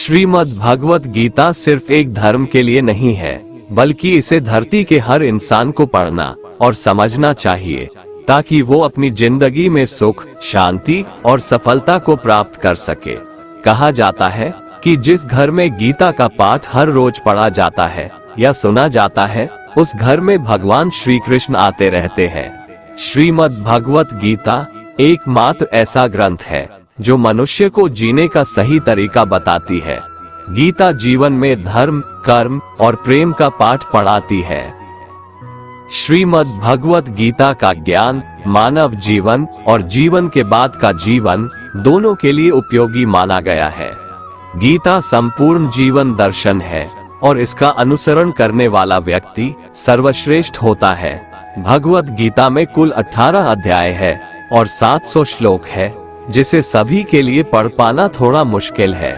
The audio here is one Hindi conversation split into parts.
श्रीमद् भगवत गीता सिर्फ एक धर्म के लिए नहीं है, बल्कि इसे धरती के हर इंसान को पढ़ना और समझना चाहिए, ताकि वो अपनी जिंदगी में सुख, शांति और सफलता को प्राप्त कर सके। कहा जाता है कि जिस घर में गीता का पाठ हर रोज पढ़ा जाता है या सुना जाता है, उस घर में भगवान श्री कृष्ण आते रहते हैं। श्रीमद् भगवत गीता एकमात्र ऐसा ग्रंथ है जो मनुष्य को जीने का सही तरीका बताती है। गीता जीवन में धर्म, कर्म और प्रेम का पाठ पढ़ाती है। श्रीमद् भगवत गीता का ज्ञान मानव जीवन और जीवन के बाद का जीवन दोनों के लिए उपयोगी माना गया है। गीता संपूर्ण जीवन दर्शन है और इसका अनुसरण करने वाला व्यक्ति सर्वश्रेष्ठ होता है। भगवत गीता में कुल 18 अध्याय है और 700 श्लोक है, जिसे सभी के लिए पढ़ पाना थोड़ा मुश्किल है।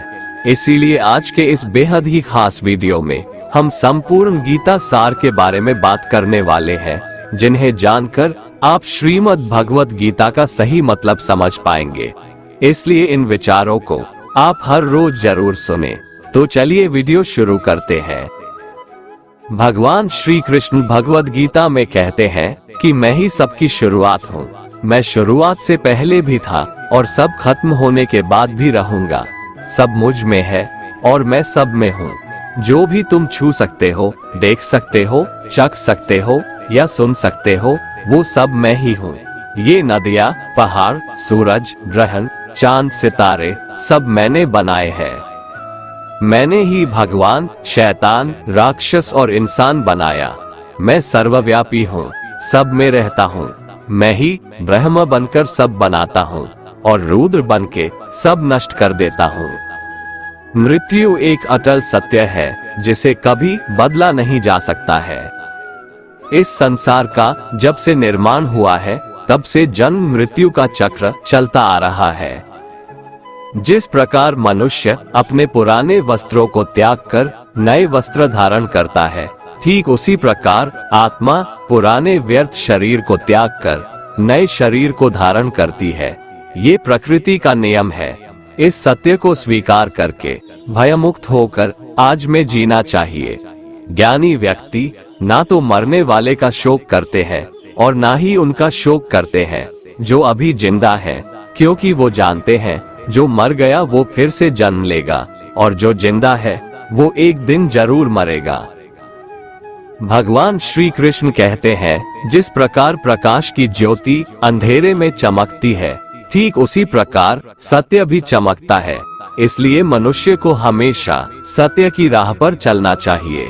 इसीलिए आज के इस बेहद ही खास वीडियो में हम संपूर्ण गीता सार के बारे में बात करने वाले हैं, जिन्हें जानकर आप श्रीमद् भगवत गीता का सही मतलब समझ पाएंगे। इसलिए इन विचारों को आप हर रोज जरूर सुने। तो चलिए वीडियो शुरू करते हैं। भगवान श्री कृष्ण भगवत गीता में कहते हैं कि मैं ही सबकी शुरुआत हूँ। मैं शुरुआत से पहले भी था और सब खत्म होने के बाद भी रहूंगा। सब मुझ में है और मैं सब में हूँ। जो भी तुम छू सकते हो, देख सकते हो, चख सकते हो या सुन सकते हो, वो सब मैं ही हूँ। ये नदियाँ, पहाड़, सूरज, ग्रहण, चांद, सितारे सब मैंने बनाए हैं। मैंने ही भगवान, शैतान, राक्षस और इंसान बनाया। मैं सर्वव्यापी हूँ, सब में रहता हूँ। मैं ही ब्रह्म बनकर सब बनाता हूँ और रुद्र बनके सब नष्ट कर देता हूँ। मृत्यु एक अटल सत्य है जिसे कभी बदला नहीं जा सकता है। इस संसार का जब से निर्माण हुआ है, तब से जन्म मृत्यु का चक्र चलता आ रहा है। जिस प्रकार मनुष्य अपने पुराने वस्त्रों को त्याग कर नए वस्त्र धारण करता है, ठीक उसी प्रकार आत्मा पुराने व्यर्थ शरीर को त्याग कर नए शरीर को धारण करती है। ये प्रकृति का नियम है। इस सत्य को स्वीकार करके भयमुक्त होकर आज में जीना चाहिए। ज्ञानी व्यक्ति ना तो मरने वाले का शोक करते हैं और ना ही उनका शोक करते हैं जो अभी जिंदा है, क्योंकि वो जानते हैं जो मर गया वो फिर से जन्म लेगा और जो जिंदा है वो एक दिन जरूर मरेगा। भगवान श्री कृष्ण कहते हैं, जिस प्रकार प्रकाश की ज्योति अंधेरे में चमकती है, ठीक उसी प्रकार सत्य भी चमकता है। इसलिए मनुष्य को हमेशा सत्य की राह पर चलना चाहिए।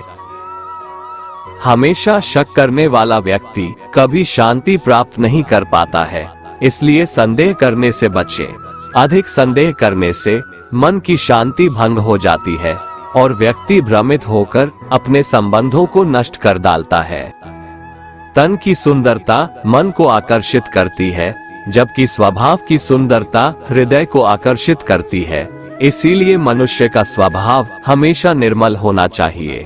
हमेशा शक करने वाला व्यक्ति कभी शांति प्राप्त नहीं कर पाता है। इसलिए संदेह करने से बचें। अधिक संदेह करने से मन की शांति भंग हो जाती है और व्यक्ति भ्रमित होकर अपने संबंधों को नष्ट कर डालता है। तन की सुंदरता मन को आकर्षित करती है, जबकि स्वभाव की सुंदरता हृदय को आकर्षित करती है। इसीलिए मनुष्य का स्वभाव हमेशा निर्मल होना चाहिए।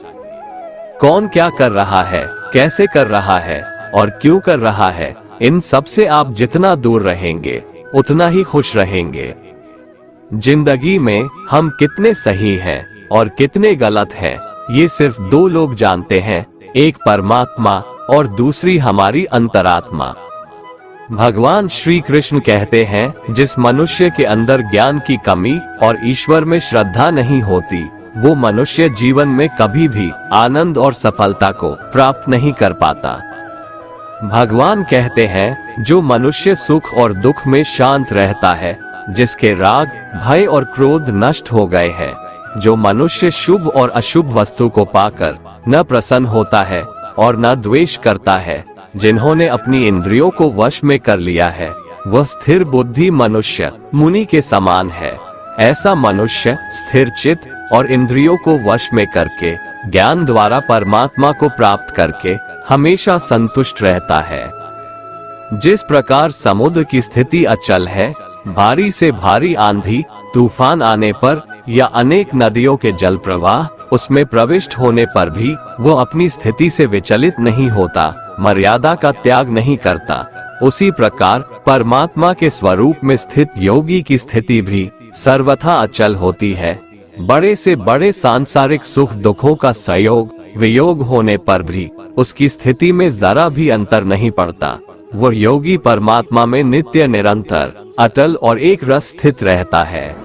कौन क्या कर रहा है, कैसे कर रहा है और क्यों कर रहा है, इन सब से आप जितना दूर रहेंगे उतना ही खुश रहेंगे। जिंदगी में हम कितने सही हैं और कितने गलत हैं, ये सिर्फ दो लोग जानते हैं, एक परमात्मा और दूसरी हमारी अंतरात्मा। भगवान श्री कृष्ण कहते हैं, जिस मनुष्य के अंदर ज्ञान की कमी और ईश्वर में श्रद्धा नहीं होती, वो मनुष्य जीवन में कभी भी आनंद और सफलता को प्राप्त नहीं कर पाता। भगवान कहते हैं, जो मनुष्य सुख और दुख में शांत रहता है, जिसके राग, भय और क्रोध नष्ट हो गए हैं, जो मनुष्य शुभ और अशुभ वस्तु को पाकर न प्रसन्न होता है और न द्वेष करता है, जिन्होंने अपनी इंद्रियों को वश में कर लिया है, वह स्थिर बुद्धि मनुष्य मुनि के समान है। ऐसा मनुष्य स्थिर चित्त और इंद्रियों को वश में करके ज्ञान द्वारा परमात्मा को प्राप्त करके हमेशा संतुष्ट रहता है। जिस प्रकार समुद्र की स्थिति अचल है, भारी से भारी आंधी तूफान आने पर या अनेक नदियों के जल प्रवाह उसमें प्रविष्ट होने पर भी वो अपनी स्थिति से विचलित नहीं होता, मर्यादा का त्याग नहीं करता, उसी प्रकार परमात्मा के स्वरूप में स्थित योगी की स्थिति भी सर्वथा अचल होती है। बड़े से बड़े सांसारिक सुख दुखों का संयोग वियोग होने पर भी उसकी स्थिति में जरा भी अंतर नहीं पड़ता। वह योगी परमात्मा में नित्य निरंतर अटल और एक रस स्थित रहता है।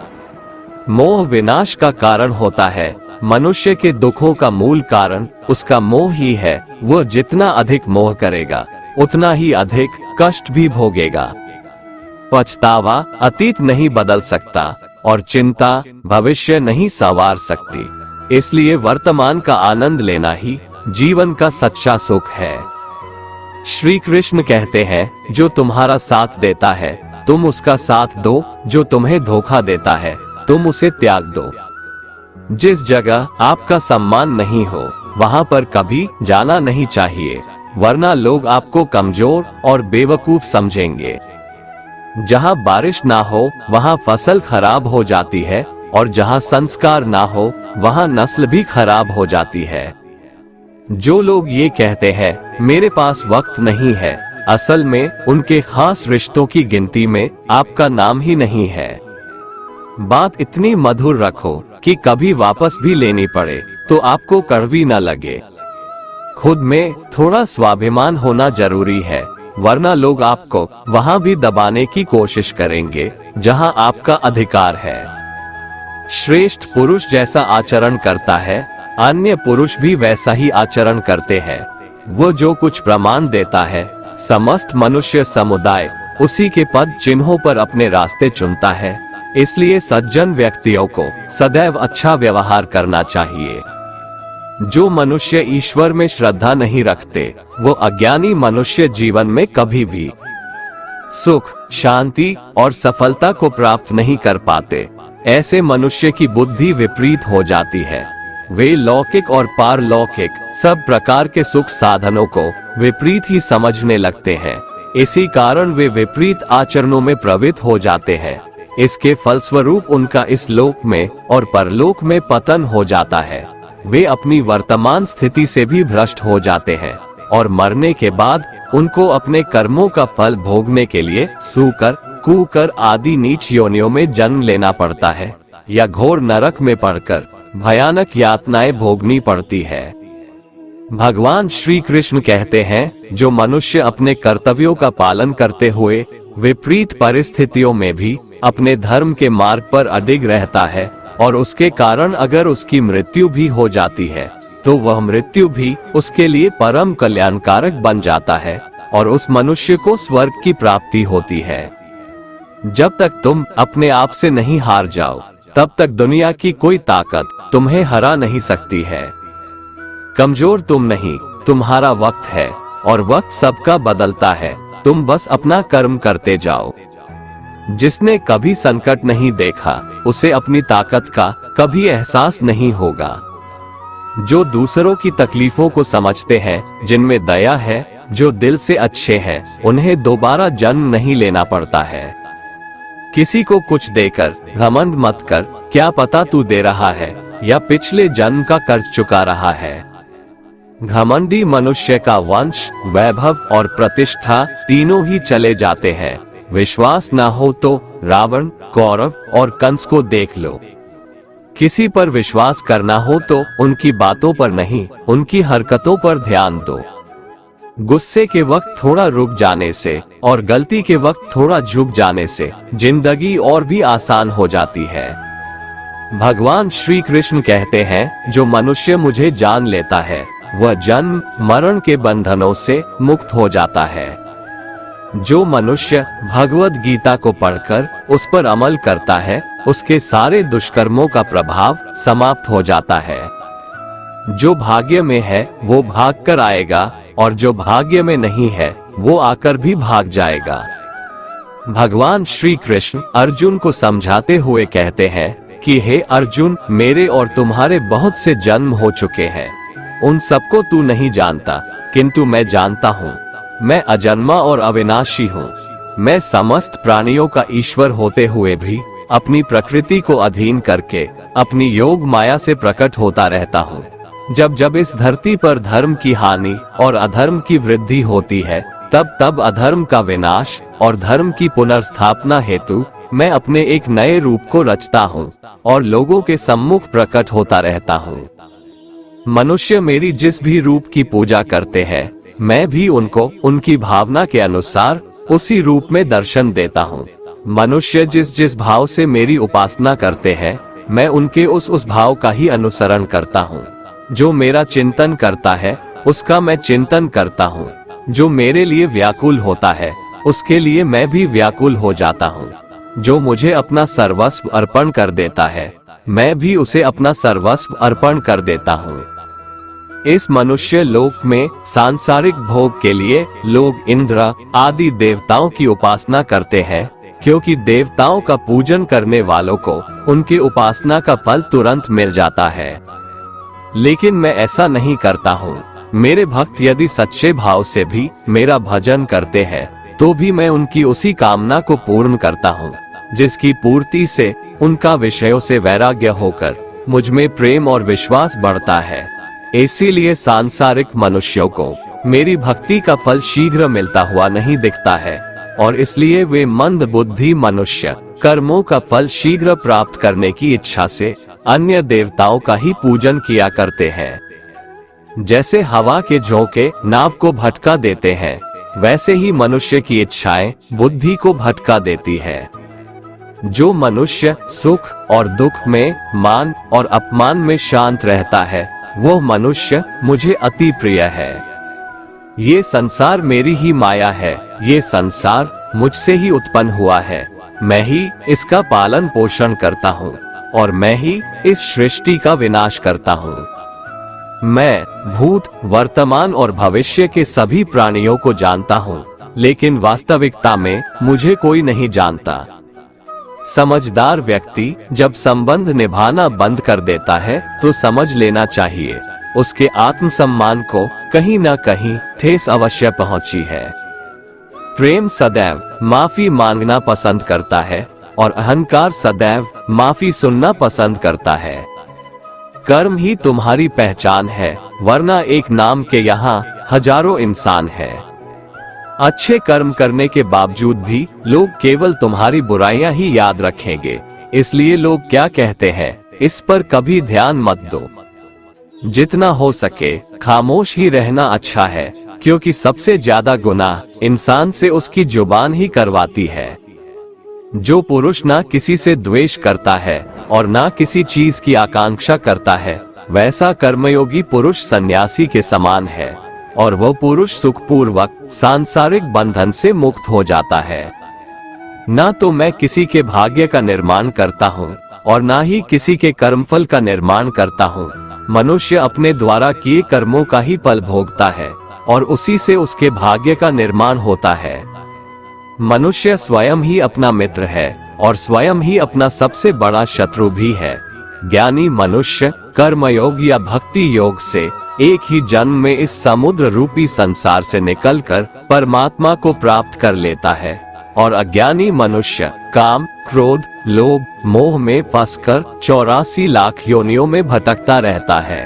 मोह विनाश का कारण होता है। मनुष्य के दुखों का मूल कारण उसका मोह ही है। वह जितना अधिक मोह करेगा उतना ही अधिक कष्ट भी भोगेगा। पछतावा अतीत नहीं बदल सकता और चिंता भविष्य नहीं संवार सकती। इसलिए वर्तमान का आनंद लेना ही जीवन का सच्चा सुख है। श्री कृष्ण कहते हैं, जो तुम्हारा साथ देता है तुम उसका साथ दो, जो तुम्हें धोखा देता है तुम उसे त्याग दो। जिस जगह आपका सम्मान नहीं हो वहां पर कभी जाना नहीं चाहिए, वरना लोग आपको कमजोर और बेवकूफ समझेंगे। जहां बारिश ना हो वहां फसल खराब हो जाती है और जहां संस्कार ना हो वहां नस्ल भी खराब हो जाती है। जो लोग ये कहते हैं मेरे पास वक्त नहीं है, असल में उनके खास रिश्तों की गिनती में आपका नाम ही नहीं है। बात इतनी मधुर रखो कि कभी वापस भी लेनी पड़े तो आपको कड़वी न लगे। खुद में थोड़ा स्वाभिमान होना जरूरी है, वरना लोग आपको वहां भी दबाने की कोशिश करेंगे जहां आपका अधिकार है। श्रेष्ठ पुरुष जैसा आचरण करता है अन्य पुरुष भी वैसा ही आचरण करते हैं। वो जो कुछ प्रमाण देता है समस्त मनुष्य समुदाय उसी के पद चिन्हों पर अपने रास्ते चुनता है। इसलिए सज्जन व्यक्तियों को सदैव अच्छा व्यवहार करना चाहिए। जो मनुष्य ईश्वर में श्रद्धा नहीं रखते वो अज्ञानी मनुष्य जीवन में कभी भी सुख शांति और सफलता को प्राप्त नहीं कर पाते। ऐसे मनुष्य की बुद्धि विपरीत हो जाती है। वे लौकिक और पारलौकिक सब प्रकार के सुख साधनों को विपरीत ही समझने लगते हैं। इसी कारण वे विपरीत आचरणों में प्रवृत्त हो जाते हैं। इसके फलस्वरूप उनका इस लोक में और परलोक में पतन हो जाता है। वे अपनी वर्तमान स्थिति से भी भ्रष्ट हो जाते हैं और मरने के बाद उनको अपने कर्मों का फल भोगने के लिए सूकर कुकर आदि नीच योनियों में जन्म लेना पड़ता है या घोर नरक में पड़कर भयानक यातनाएं भोगनी पड़ती है। भगवान श्री कृष्ण कहते हैं, जो मनुष्य अपने कर्तव्यों का पालन करते हुए विपरीत परिस्थितियों में भी अपने धर्म के मार्ग पर अडिग रहता है और उसके कारण अगर उसकी मृत्यु भी हो जाती है तो वह मृत्यु भी उसके लिए परम कल्याणकारक बन जाता है और उस मनुष्य को स्वर्ग की प्राप्ति होती है। जब तक तुम अपने आप से नहीं हार जाओ तब तक दुनिया की कोई ताकत तुम्हें हरा नहीं सकती है। कमजोर तुम नहीं, तुम्हारा वक्त है और वक्त सबका बदलता है। तुम बस अपना कर्म करते जाओ। जिसने कभी संकट नहीं देखा उसे अपनी ताकत का कभी एहसास नहीं होगा। जो दूसरों की तकलीफों को समझते हैं, जिनमें दया है, जो दिल से अच्छे हैं, उन्हें दोबारा जन्म नहीं लेना पड़ता है। किसी को कुछ देकर घमंड मत कर, क्या पता तू दे रहा है या पिछले जन्म का कर्ज चुका रहा है। घमंडी मनुष्य का वंश वैभव और प्रतिष्ठा तीनों ही चले जाते हैं। विश्वास ना हो तो रावण कौरव और कंस को देख लो। किसी पर विश्वास करना हो तो उनकी बातों पर नहीं उनकी हरकतों पर ध्यान दो। गुस्से के वक्त थोड़ा रुक जाने से और गलती के वक्त थोड़ा झुक जाने से जिंदगी और भी आसान हो जाती है। भगवान श्री कृष्ण कहते हैं, जो मनुष्य मुझे जान लेता है वह जन्म मरण के बंधनों से मुक्त हो जाता है। जो मनुष्य भगवद गीता को पढ़कर उस पर अमल करता है उसके सारे दुष्कर्मों का प्रभाव समाप्त हो जाता है। जो भाग्य में है वो भाग कर आएगा और जो भाग्य में नहीं है वो आकर भी भाग जाएगा। भगवान श्री कृष्ण अर्जुन को समझाते हुए कहते हैं कि हे अर्जुन, मेरे और तुम्हारे बहुत से जन्म हो चुके हैं। उन सबको तू नहीं जानता, किंतु मैं जानता हूँ। मैं अजन्मा और अविनाशी हूँ। मैं समस्त प्राणियों का ईश्वर होते हुए भी अपनी प्रकृति को अधीन करके अपनी योग माया से प्रकट होता रहता हूँ। जब जब इस धरती पर धर्म की हानि और अधर्म की वृद्धि होती है तब तब अधर्म का विनाश और धर्म की पुनर्स्थापना हेतु मैं अपने एक नए रूप को रचता हूँ और लोगों के सम्मुख प्रकट होता रहता हूँ। मनुष्य मेरी जिस भी रूप की पूजा करते हैं, मैं भी उनको उनकी भावना के अनुसार उसी रूप में दर्शन देता हूँ। मनुष्य जिस जिस भाव से मेरी उपासना करते हैं, मैं उनके उस भाव का ही अनुसरण करता हूँ। जो मेरा चिंतन करता है, उसका मैं चिंतन करता हूँ। जो मेरे लिए व्याकुल होता है, उसके लिए मैं भी व्याकुल हो जाता हूँ। जो मुझे अपना सर्वस्व अर्पण कर देता है, मैं भी उसे अपना सर्वस्व अर्पण कर देता हूँ। इस मनुष्य लोक में सांसारिक भोग के लिए लोग इंद्र आदि देवताओं की उपासना करते हैं, क्योंकि देवताओं का पूजन करने वालों को उनकी उपासना का फल तुरंत मिल जाता है। लेकिन मैं ऐसा नहीं करता हूँ। मेरे भक्त यदि सच्चे भाव से भी मेरा भजन करते हैं, तो भी मैं उनकी उसी कामना को पूर्ण करता हूँ, जिसकी पूर्ति से उनका विषयों से वैराग्य होकर मुझ में प्रेम और विश्वास बढ़ता है। इसीलिए सांसारिक मनुष्यों को मेरी भक्ति का फल शीघ्र मिलता हुआ नहीं दिखता है, और इसलिए वे मंद बुद्धि मनुष्य कर्मों का फल शीघ्र प्राप्त करने की इच्छा से अन्य देवताओं का ही पूजन किया करते हैं। जैसे हवा के झोंके नाव को भटका देते हैं, वैसे ही मनुष्य की इच्छाएं बुद्धि को भटका देती है। जो मनुष्य सुख और दुख में, मान और अपमान में शांत रहता है, वो मनुष्य मुझे अति प्रिय है। ये संसार मेरी ही माया है। ये संसार मुझसे ही उत्पन्न हुआ है। मैं ही इसका पालन पोषण करता हूँ और मैं ही इस सृष्टि का विनाश करता हूँ। मैं भूत, वर्तमान और भविष्य के सभी प्राणियों को जानता हूँ, लेकिन वास्तविकता में मुझे कोई नहीं जानता। समझदार व्यक्ति जब संबंध निभाना बंद कर देता है, तो समझ लेना चाहिए उसके आत्मसम्मान को कहीं न कहीं ठेस अवश्य पहुंची है। प्रेम सदैव माफी मांगना पसंद करता है और अहंकार सदैव माफी सुनना पसंद करता है। कर्म ही तुम्हारी पहचान है, वरना एक नाम के यहाँ हजारों इंसान है। अच्छे कर्म करने के बावजूद भी लोग केवल तुम्हारी बुराइयां ही याद रखेंगे। इसलिए लोग क्या कहते हैं, इस पर कभी ध्यान मत दो। जितना हो सके खामोश ही रहना अच्छा है, क्योंकि सबसे ज्यादा गुनाह इंसान से उसकी जुबान ही करवाती है। जो पुरुष ना किसी से द्वेष करता है और ना किसी चीज की आकांक्षा करता है, वैसा कर्मयोगी पुरुष सन्यासी के समान है, और वो पुरुष सुखपूर्वक सांसारिक बंधन से मुक्त हो जाता है। ना तो मैं किसी के भाग्य का निर्माण करता हूँ और ना ही किसी के कर्मफल का निर्माण करता हूँ। मनुष्य अपने द्वारा किए कर्मों का ही फल भोगता है और उसी से उसके भाग्य का निर्माण होता है। मनुष्य स्वयं ही अपना मित्र है और स्वयं ही अपना सबसे बड़ा शत्रु भी है। ज्ञानी मनुष्य कर्मयोग या भक्ति योग से एक ही जन्म में इस समुद्र रूपी संसार से निकलकर परमात्मा को प्राप्त कर लेता है, और अज्ञानी मनुष्य काम, क्रोध, लोभ, मोह में फंसकर 84 लाख योनियों में भटकता रहता है।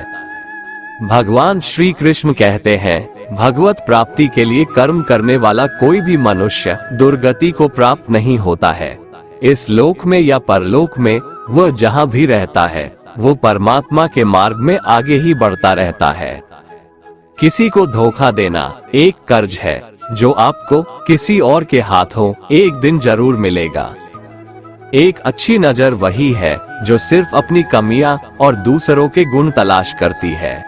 भगवान श्री कृष्ण कहते हैं, भगवत प्राप्ति के लिए कर्म करने वाला कोई भी मनुष्य दुर्गति को प्राप्त नहीं होता है। इस लोक में या परलोक में वह जहाँ भी रहता है, वो परमात्मा के मार्ग में आगे ही बढ़ता रहता है। किसी को धोखा देना एक कर्ज है, जो आपको किसी और के हाथों एक दिन जरूर मिलेगा। एक अच्छी नजर वही है जो सिर्फ अपनी कमियां और दूसरों के गुण तलाश करती है।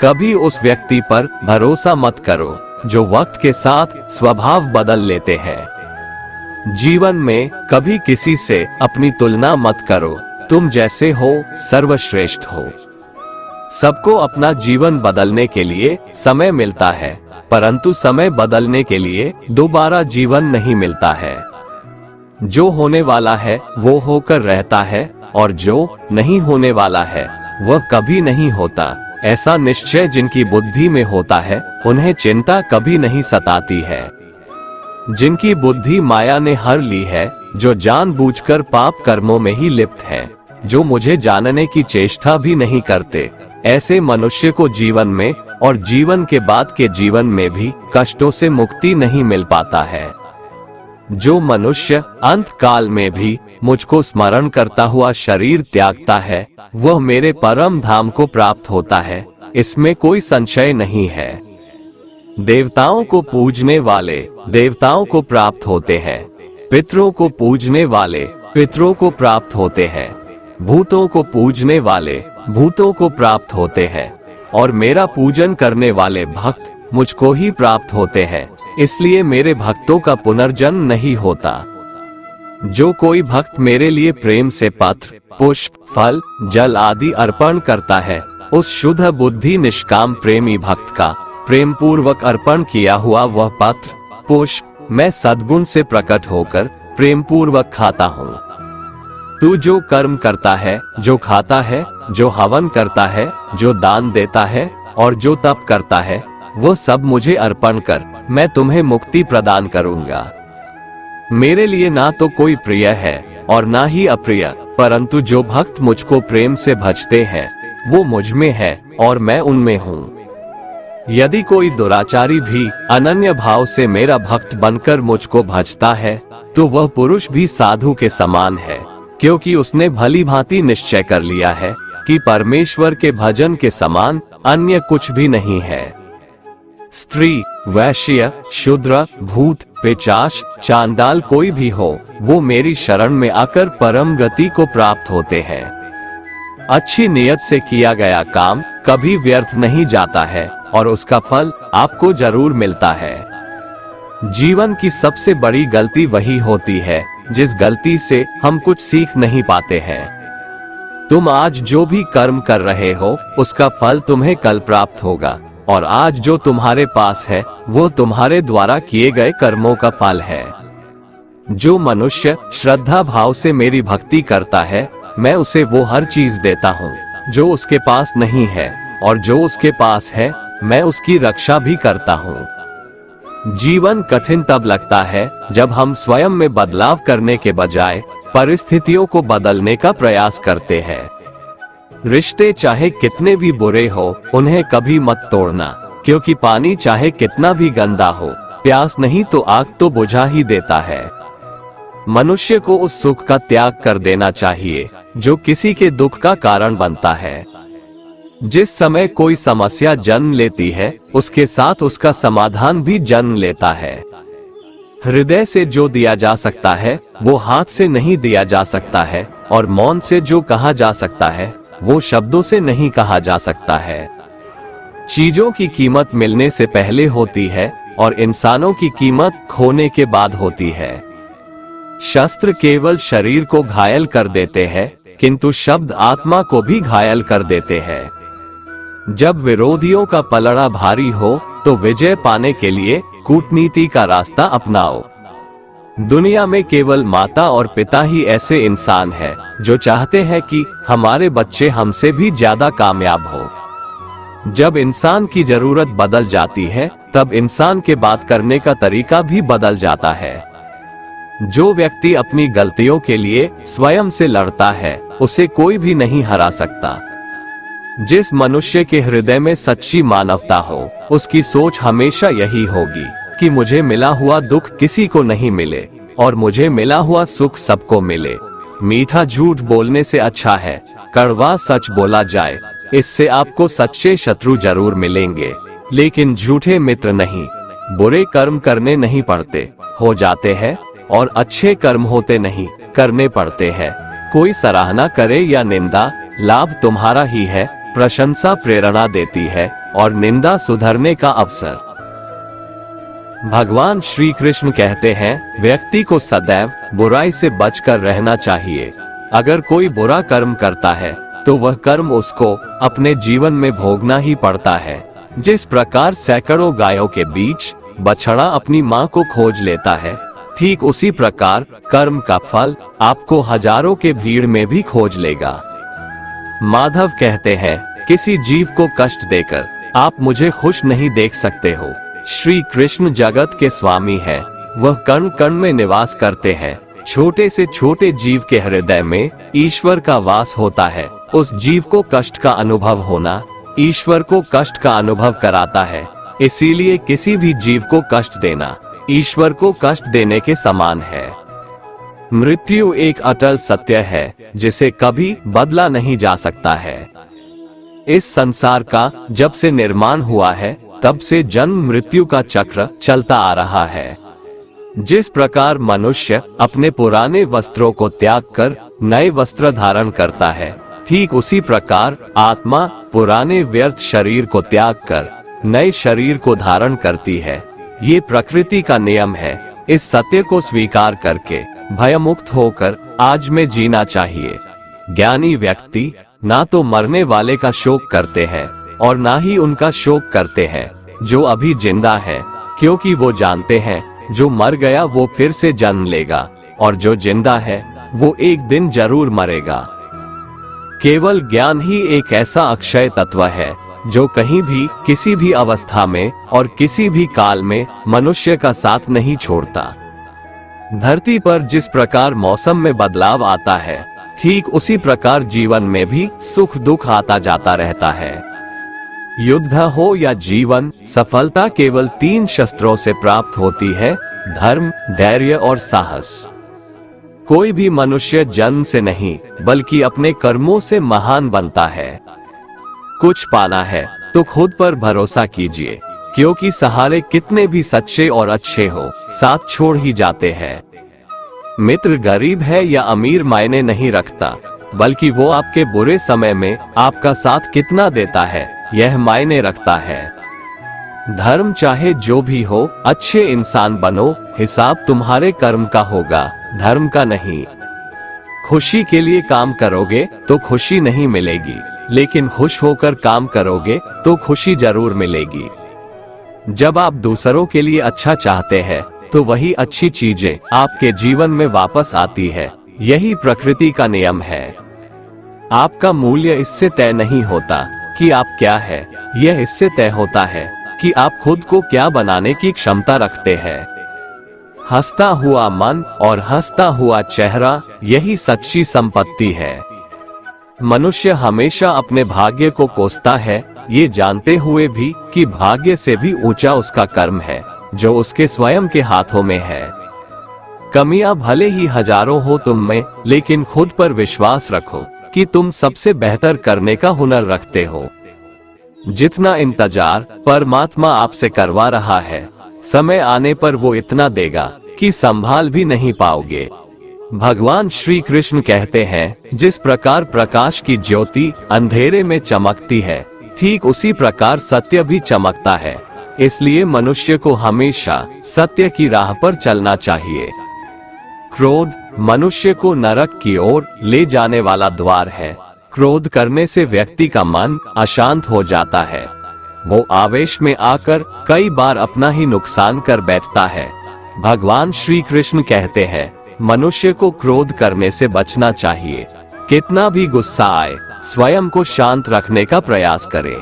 कभी उस व्यक्ति पर भरोसा मत करो जो वक्त के साथ स्वभाव बदल लेते हैं। जीवन में कभी किसी से अपनी तुलना मत करो। तुम जैसे हो सर्वश्रेष्ठ हो। सबको अपना जीवन बदलने के लिए समय मिलता है, परंतु समय बदलने के लिए दोबारा जीवन नहीं मिलता है। जो होने वाला है वो होकर रहता है, और जो नहीं होने वाला है वह कभी नहीं होता। ऐसा निश्चय जिनकी बुद्धि में होता है, उन्हें चिंता कभी नहीं सताती है। जिनकी बुद्धि माया ने हर ली है, जो जानबूझकर पाप कर्मों में ही लिप्त हैं, जो मुझे जानने की चेष्टा भी नहीं करते, ऐसे मनुष्य को जीवन में और जीवन के बाद के जीवन में भी कष्टों से मुक्ति नहीं मिल पाता है। जो मनुष्य अंत काल में भी मुझको स्मरण करता हुआ शरीर त्यागता है, वह मेरे परम धाम को प्राप्त होता है, इसमें कोई संशय नहीं है। देवताओं को पूजने वाले देवताओं को प्राप्त होते हैं, पितरों को पूजने वाले पितरों को प्राप्त होते हैं, भूतों को पूजने वाले भूतों को प्राप्त होते हैं, और मेरा पूजन करने वाले भक्त मुझको ही प्राप्त होते हैं, इसलिए मेरे भक्तों का पुनर्जन्म नहीं होता। जो कोई भक्त मेरे लिए प्रेम से पत्र, पुष्प, फल, जल आदि अर्पण करता है, उस शुद्ध बुद्धि निष्काम प्रेमी भक्त का प्रेम पूर्वक अर्पण किया हुआ वह पत्र, पुष्प मैं सद्गुण से प्रकट होकर प्रेम पूर्वक खाता हूँ। तू जो कर्म करता है, जो खाता है, जो हवन करता है, जो दान देता है और जो तप करता है, वो सब मुझे अर्पण कर, मैं तुम्हें मुक्ति प्रदान करूंगा। मेरे लिए ना तो कोई प्रिय है और ना ही अप्रिय, परंतु जो भक्त मुझको प्रेम से भजते हैं वो मुझ में है और मैं उनमें हूँ। यदि कोई दुराचारी भी अनन्य भाव से मेरा भक्त बनकर मुझको भजता है, तो वह पुरुष भी साधु के समान है, क्योंकि उसने भली भांति निश्चय कर लिया है कि परमेश्वर के भजन के समान अन्य कुछ भी नहीं है। स्त्री, वैश्य, शूद्र, भूत, पिशाच, चांडाल कोई भी हो, वो मेरी शरण में आकर परम गति को प्राप्त होते हैं। अच्छी नियत से किया गया काम कभी व्यर्थ नहीं जाता है और उसका फल आपको जरूर मिलता है। जीवन की सबसे बड़ी गलती वही होती है जिस गलती से हम कुछ सीख नहीं पाते हैं। तुम आज जो भी कर्म कर रहे हो, उसका फल तुम्हें कल प्राप्त होगा, और आज जो तुम्हारे पास है वो तुम्हारे द्वारा किए गए कर्मों का फल है। जो मनुष्य श्रद्धा भाव से मेरी भक्ति करता है, मैं उसे वो हर चीज देता हूँ जो उसके पास नहीं है, और जो उसके पास है मैं उसकी रक्षा भी करता हूँ। जीवन कठिन तब लगता है जब हम स्वयं में बदलाव करने के बजाय परिस्थितियों को बदलने का प्रयास करते हैं। रिश्ते चाहे कितने भी बुरे हो, उन्हें कभी मत तोड़ना, क्योंकि पानी चाहे कितना भी गंदा हो, प्यास नहीं तो आग तो बुझा ही देता है। मनुष्य को उस सुख का त्याग कर देना चाहिए जो किसी के दुख का कारण बनता है। जिस समय कोई समस्या जन्म लेती है, उसके साथ उसका समाधान भी जन्म लेता है। हृदय से जो दिया जा सकता है वो हाथ से नहीं दिया जा सकता है, और मौन से जो कहा जा सकता है वो शब्दों से नहीं कहा जा सकता है। चीजों की कीमत मिलने से पहले होती है और इंसानों की कीमत खोने के बाद होती है। शस्त्र केवल शरीर को घायल कर देते हैं, किंतु शब्द आत्मा को भी घायल कर देते हैं। जब विरोधियों का पलड़ा भारी हो तो विजय पाने के लिए कूटनीति का रास्ता अपनाओ। दुनिया में केवल माता और पिता ही ऐसे इंसान हैं जो चाहते हैं कि हमारे बच्चे हमसे भी ज्यादा कामयाब हो। जब इंसान की जरूरत बदल जाती है, तब इंसान के बात करने का तरीका भी बदल जाता है। जो व्यक्ति अपनी गलतियों के लिए स्वयं से लड़ता है, उसे कोई भी नहीं हरा सकता। जिस मनुष्य के हृदय में सच्ची मानवता हो, उसकी सोच हमेशा यही होगी कि मुझे मिला हुआ दुख किसी को नहीं मिले और मुझे मिला हुआ सुख सबको मिले। मीठा झूठ बोलने से अच्छा है कड़वा सच बोला जाए। इससे आपको सच्चे शत्रु जरूर मिलेंगे, लेकिन झूठे मित्र नहीं। बुरे कर्म करने नहीं पड़ते, हो जाते हैं, और अच्छे कर्म होते नहीं, करने पड़ते हैं। कोई सराहना करे या निंदा, लाभ तुम्हारा ही है। प्रशंसा प्रेरणा देती है और निंदा सुधरने का अवसर। भगवान श्री कृष्ण कहते हैं, व्यक्ति को सदैव बुराई से बचकर रहना चाहिए। अगर कोई बुरा कर्म करता है तो वह कर्म उसको अपने जीवन में भोगना ही पड़ता है। जिस प्रकार सैकड़ों गायों के बीच बछड़ा अपनी माँ को खोज लेता है, ठीक उसी प्रकार कर्म का फल आपको हजारों के भीड़ में भी खोज लेगा। माधव कहते हैं, किसी जीव को कष्ट देकर आप मुझे खुश नहीं देख सकते हो। श्री कृष्ण जगत के स्वामी हैं, वह कण कण में निवास करते हैं। छोटे से छोटे जीव के हृदय में ईश्वर का वास होता है। उस जीव को कष्ट का अनुभव होना ईश्वर को कष्ट का अनुभव कराता है। इसीलिए किसी भी जीव को कष्ट देना ईश्वर को कष्ट देने के समान है। मृत्यु एक अटल सत्य है जिसे कभी बदला नहीं जा सकता है। इस संसार का जब से निर्माण हुआ है तब से जन्म मृत्यु का चक्र चलता आ रहा है। जिस प्रकार मनुष्य अपने पुराने वस्त्रों को त्याग कर नए वस्त्र धारण करता है, ठीक उसी प्रकार आत्मा पुराने व्यर्थ शरीर को त्याग कर नए शरीर को धारण करती है। ये प्रकृति का नियम है। इस सत्य को स्वीकार करके भयमुक्त होकर आज में जीना चाहिए। ज्ञानी व्यक्ति ना तो मरने वाले का शोक करते हैं और ना ही उनका शोक करते हैं जो अभी जिंदा है, क्योंकि वो जानते हैं जो मर गया वो फिर से जन्म लेगा और जो जिंदा है वो एक दिन जरूर मरेगा। केवल ज्ञान ही एक ऐसा अक्षय तत्व है जो कहीं भी किसी भी अवस्था में और किसी भी काल में मनुष्य का साथ नहीं छोड़ता। धरती पर जिस प्रकार मौसम में बदलाव आता है, ठीक उसी प्रकार जीवन में भी सुख दुख आता जाता रहता है। युद्ध हो या जीवन, सफलता केवल 3 शस्त्रों से प्राप्त होती है: धर्म, धैर्य और साहस। कोई भी मनुष्य जन्म से नहीं बल्कि अपने कर्मों से महान बनता है। कुछ पाना है तो खुद पर भरोसा कीजिए, क्योंकि सहारे कितने भी सच्चे और अच्छे हो, साथ छोड़ ही जाते हैं। मित्र गरीब है या अमीर मायने नहीं रखता, बल्कि वो आपके बुरे समय में आपका साथ कितना देता है यह मायने रखता है। धर्म चाहे जो भी हो, अच्छे इंसान बनो, हिसाब तुम्हारे कर्म का होगा, धर्म का नहीं। खुशी के लिए काम करोगे तो खुशी नहीं मिलेगी, लेकिन खुश होकर काम करोगे तो खुशी जरूर मिलेगी। जब आप दूसरों के लिए अच्छा चाहते हैं तो वही अच्छी चीजें आपके जीवन में वापस आती है। यही प्रकृति का नियम है। आपका मूल्य इससे तय नहीं होता कि आप क्या है, यह इससे तय होता है कि आप खुद को क्या बनाने की क्षमता रखते हैं। हंसता हुआ मन और हंसता हुआ चेहरा, यही सच्ची संपत्ति है। मनुष्य हमेशा अपने भाग्य को कोसता है, ये जानते हुए भी कि भाग्य से भी ऊंचा उसका कर्म है जो उसके स्वयं के हाथों में है। कमियां भले ही हजारों हो तुम में, लेकिन खुद पर विश्वास रखो कि तुम सबसे बेहतर करने का हुनर रखते हो। जितना इंतजार परमात्मा आपसे करवा रहा है, समय आने पर वो इतना देगा कि संभाल भी नहीं पाओगे। भगवान श्री कृष्ण कहते हैं, जिस प्रकार प्रकाश की ज्योति अंधेरे में चमकती है, ठीक उसी प्रकार सत्य भी चमकता है। इसलिए मनुष्य को हमेशा सत्य की राह पर चलना चाहिए। क्रोध मनुष्य को नरक की ओर ले जाने वाला द्वार है। क्रोध करने से व्यक्ति का मन अशांत हो जाता है। वो आवेश में आकर कई बार अपना ही नुकसान कर बैठता है। भगवान श्री कृष्ण कहते हैं, मनुष्य को क्रोध करने से बचना चाहिए। कितना भी गुस्सा आए, स्वयं को शांत रखने का प्रयास करे।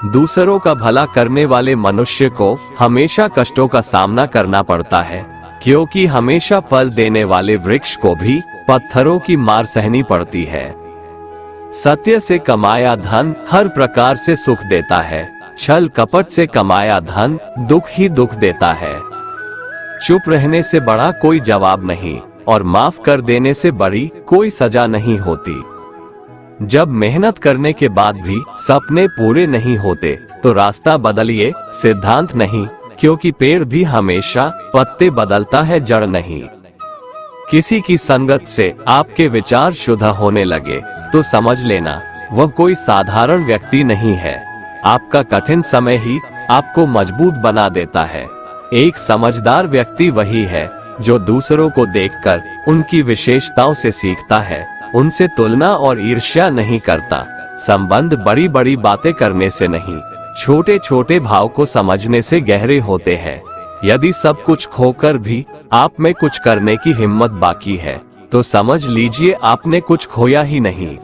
दूसरों का भला करने वाले मनुष्य को हमेशा कष्टों का सामना करना पड़ता है, क्योंकि हमेशा फल देने वाले वृक्ष को भी पत्थरों की मार सहनी पड़ती है। सत्य से कमाया धन हर प्रकार से सुख देता है, छल कपट से कमाया धन दुख ही दुख देता है। चुप रहने से बड़ा कोई जवाब नहीं और माफ कर देने से बड़ी कोई सजा नहीं होती। जब मेहनत करने के बाद भी सपने पूरे नहीं होते तो रास्ता बदलिए, सिद्धांत नहीं, क्योंकि पेड़ भी हमेशा पत्ते बदलता है, जड़ नहीं। किसी की संगत से आपके विचार शुद्ध होने लगे तो समझ लेना वह कोई साधारण व्यक्ति नहीं है। आपका कठिन समय ही आपको मजबूत बना देता है। एक समझदार व्यक्ति वही है जो दूसरों को देखकर उनकी विशेषताओं से सीखता है, उनसे तुलना और ईर्ष्या नहीं करता। संबंध बड़ी बड़ी बातें करने से नहीं, छोटे छोटे भाव को समझने से गहरे होते हैं। यदि सब कुछ खोकर भी आप में कुछ करने की हिम्मत बाकी है तो समझ लीजिए आपने कुछ खोया ही नहीं।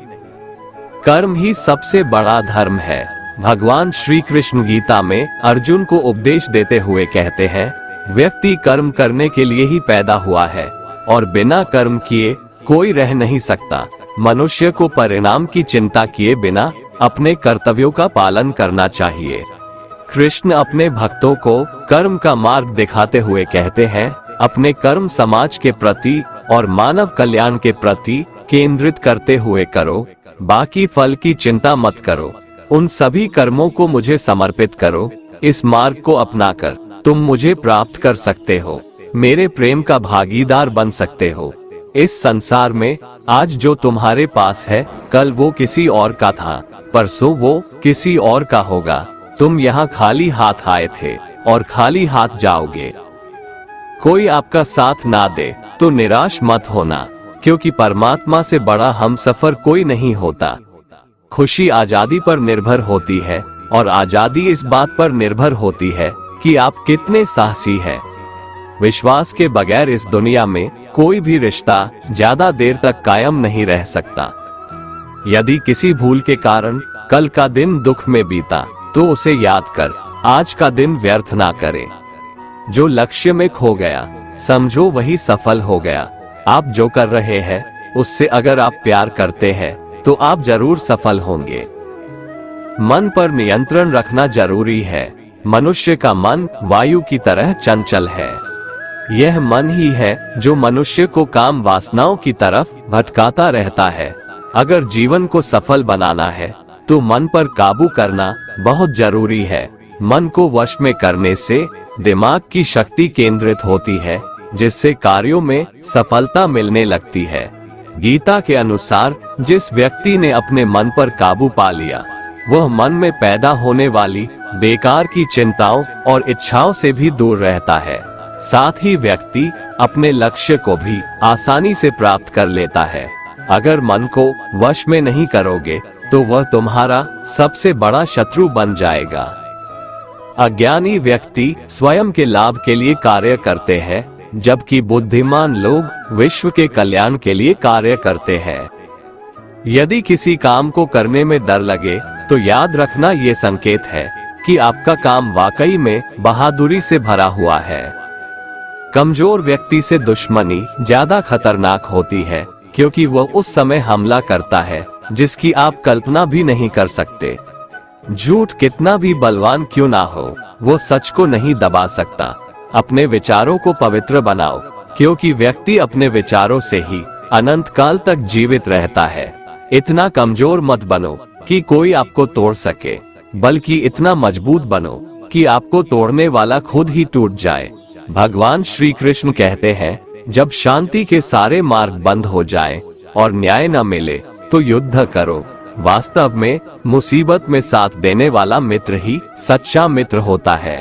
कर्म ही सबसे बड़ा धर्म है। भगवान श्री कृष्ण गीता में अर्जुन को उपदेश देते हुए कहते हैं, व्यक्ति कर्म करने के लिए ही पैदा हुआ है और बिना कर्म किए कोई रह नहीं सकता। मनुष्य को परिणाम की चिंता किए बिना अपने कर्तव्यों का पालन करना चाहिए। कृष्ण अपने भक्तों को कर्म का मार्ग दिखाते हुए कहते हैं, अपने कर्म समाज के प्रति और मानव कल्याण के प्रति केंद्रित करते हुए करो, बाकी फल की चिंता मत करो। उन सभी कर्मों को मुझे समर्पित करो। इस मार्ग को अपनाकर तुम मुझे प्राप्त कर सकते हो, मेरे प्रेम का भागीदार बन सकते हो। इस संसार में आज जो तुम्हारे पास है, कल वो किसी और का था, परसों वो किसी और का होगा। तुम यहाँ खाली हाथ आए थे और खाली हाथ जाओगे। कोई आपका साथ ना दे तो निराश मत होना, क्योंकि परमात्मा से बड़ा हमसफर कोई नहीं होता। खुशी आजादी पर निर्भर होती है और आजादी इस बात पर निर्भर होती है कि आप कितने साहसी हैं। विश्वास के बगैर इस दुनिया में कोई भी रिश्ता ज्यादा देर तक कायम नहीं रह सकता। यदि किसी भूल के कारण कल का दिन दुख में बीता, तो उसे याद कर आज का दिन व्यर्थ ना करे। जो लक्ष्य में खो गया, समझो वही सफल हो गया। आप जो कर रहे हैं, उससे अगर आप प्यार करते हैं, तो आप जरूर सफल होंगे। मन पर नियंत्रण रखना जरूरी है। मनुष्य का मन वायु की तरह चंचल है। यह मन ही है जो मनुष्य को काम वासनाओं की तरफ भटकाता रहता है। अगर जीवन को सफल बनाना है, तो मन पर काबू करना बहुत जरूरी है। मन को वश में करने से दिमाग की शक्ति केंद्रित होती है, जिससे कार्यों में सफलता मिलने लगती है। गीता के अनुसार जिस व्यक्ति ने अपने मन पर काबू पा लिया, वह मन में पैदा होने वाली बेकार की चिंताओं और इच्छाओं से भी दूर रहता है। साथ ही व्यक्ति अपने लक्ष्य को भी आसानी से प्राप्त कर लेता है। अगर मन को वश में नहीं करोगे, तो वह तुम्हारा सबसे बड़ा शत्रु बन जाएगा। अज्ञानी व्यक्ति स्वयं के लाभ के लिए कार्य करते हैं, जबकि बुद्धिमान लोग विश्व के कल्याण के लिए कार्य करते हैं। यदि किसी काम को करने में डर लगे, तो याद रखना ये संकेत है कि आपका काम वाकई में बहादुरी से भरा हुआ है। कमजोर व्यक्ति से दुश्मनी ज्यादा खतरनाक होती है, क्योंकि वह उस समय हमला करता है जिसकी आप कल्पना भी नहीं कर सकते। झूठ कितना भी बलवान क्यों ना हो, वो सच को नहीं दबा सकता। अपने विचारों को पवित्र बनाओ, क्योंकि व्यक्ति अपने विचारों से ही अनंत काल तक जीवित रहता है। इतना कमजोर मत बनो कि कोई आपको तोड़ सके, बल्कि इतना मजबूत बनो कि आपको तोड़ने वाला खुद ही टूट जाए। भगवान श्री कृष्ण कहते हैं, जब शांति के सारे मार्ग बंद हो जाएं और न्याय न मिले, तो युद्ध करो। वास्तव में मुसीबत में साथ देने वाला मित्र ही सच्चा मित्र होता है।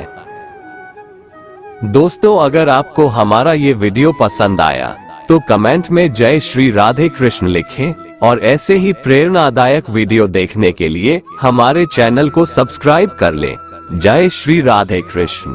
दोस्तों, अगर आपको हमारा ये वीडियो पसंद आया, तो कमेंट में जय श्री राधे कृष्ण लिखें और ऐसे ही प्रेरणादायक वीडियो देखने के लिए हमारे चैनल को सब्सक्राइब कर लें। जय श्री राधे कृष्ण।